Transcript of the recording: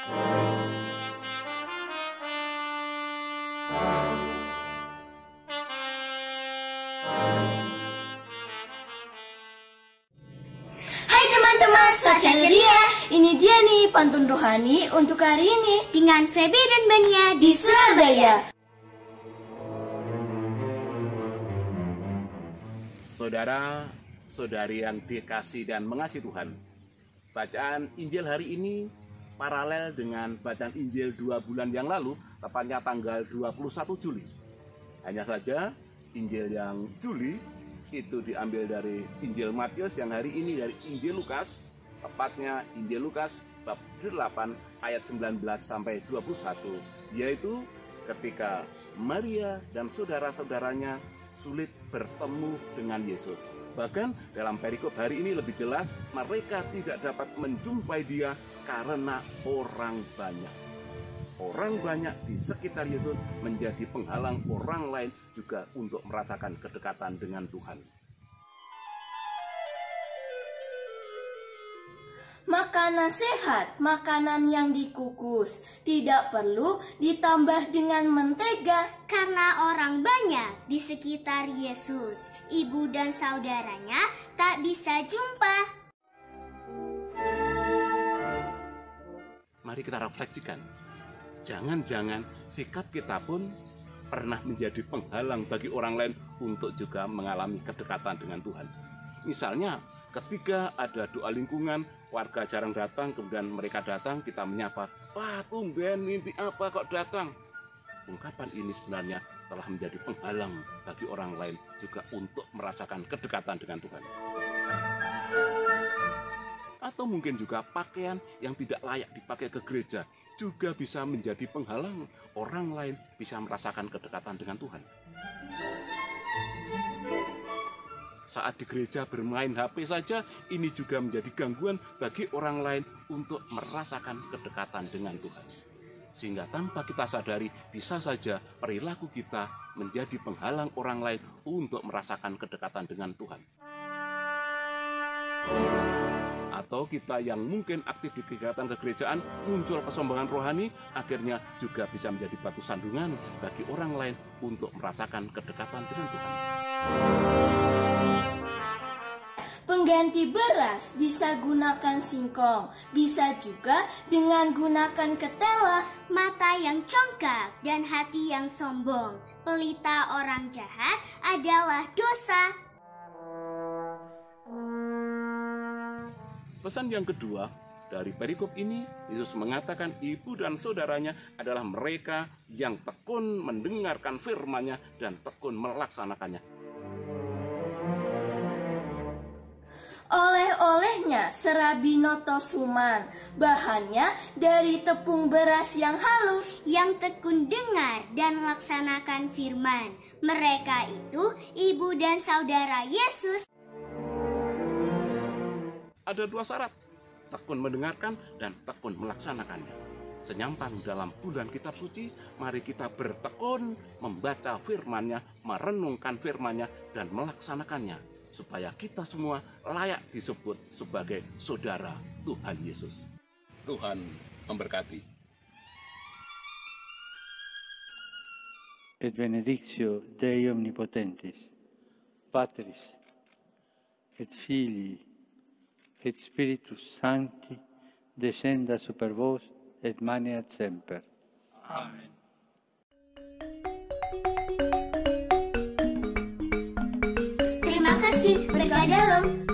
Hai teman-teman, salam ceria. Ini dia nih pantun rohani untuk hari ini dengan Feby dan Bania di Surabaya. Saudara, saudari yang dikasih dan mengasihi Tuhan, bacaan Injil hari ini paralel dengan bacaan Injil 2 bulan yang lalu, tepatnya tanggal 21 Juli. Hanya saja Injil yang Juli itu diambil dari Injil Matius, yang hari ini dari Injil Lukas, tepatnya Injil Lukas bab 8 ayat 19 sampai 21, yaitu ketika Maria dan saudara-saudaranya sulit bertemu dengan Yesus. Bahkan dalam perikop hari ini lebih jelas, mereka tidak dapat menjumpai dia karena orang banyak. Orang banyak di sekitar Yesus menjadi penghalang orang lain juga untuk merasakan kedekatan dengan Tuhan. Makanan sehat, makanan yang dikukus, tidak perlu ditambah dengan mentega. Karena orang banyak di sekitar Yesus, ibu dan saudaranya tak bisa jumpa. Mari kita refleksikan. Jangan-jangan sikap kita pun pernah menjadi penghalang bagi orang lain untuk juga mengalami kedekatan dengan Tuhan. Misalnya, ketika ada doa lingkungan, warga jarang datang, kemudian mereka datang, kita menyapa, "Wah, tumben mimpi apa kok datang?" Ungkapan ini sebenarnya telah menjadi penghalang bagi orang lain juga untuk merasakan kedekatan dengan Tuhan. Atau mungkin juga pakaian yang tidak layak dipakai ke gereja juga bisa menjadi penghalang orang lain bisa merasakan kedekatan dengan Tuhan. Saat di gereja bermain HP saja, ini juga menjadi gangguan bagi orang lain untuk merasakan kedekatan dengan Tuhan. Sehingga tanpa kita sadari, bisa saja perilaku kita menjadi penghalang orang lain untuk merasakan kedekatan dengan Tuhan. Atau kita yang mungkin aktif di kegiatan kegerejaan, muncul kesombongan rohani, akhirnya juga bisa menjadi batu sandungan bagi orang lain untuk merasakan kedekatan dengan Tuhan. Pengganti beras bisa gunakan singkong, bisa juga dengan gunakan ketela. Mata yang congkak dan hati yang sombong, pelita orang jahat adalah dosa. Pesan yang kedua dari perikop ini, Yesus mengatakan ibu dan saudaranya adalah mereka yang tekun mendengarkan firman-Nya dan tekun melaksanakannya. Oleh-olehnya serabi noto suman, bahannya dari tepung beras yang halus. Yang tekun dengar dan melaksanakan firman, mereka itu ibu dan saudara Yesus. Ada 2 syarat, tekun mendengarkan dan tekun melaksanakannya. Senyampang dalam bulan kitab suci, mari kita bertekun membaca firman-Nya, merenungkan firman-Nya dan melaksanakannya, supaya kita semua layak disebut sebagai saudara Tuhan Yesus. Tuhan memberkati. Et benedictio Dei omnipotentis, Patris, et Filii, et Spiritus Sancti, descenda super vos et maneat semper. Amen. Terima kasih, berkah dalam.